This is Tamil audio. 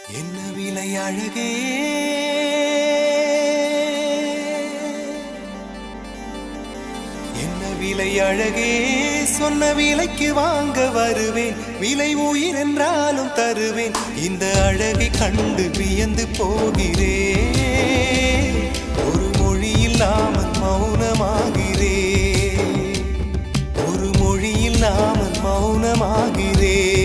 என்ன விலை அழகே, என்ன விலை அழகே, சொன்ன விலைக்கு வாங்க வருவேன். விலை உயிர் என்றாலும் தருவேன். இந்த அழகை கண்டு வியந்து போகிறேன். ஒரு மொழி இல்லாமல் மௌனமாகிறேன். ஒரு மொழி இல்லாமல் மௌனமாகிறேன்.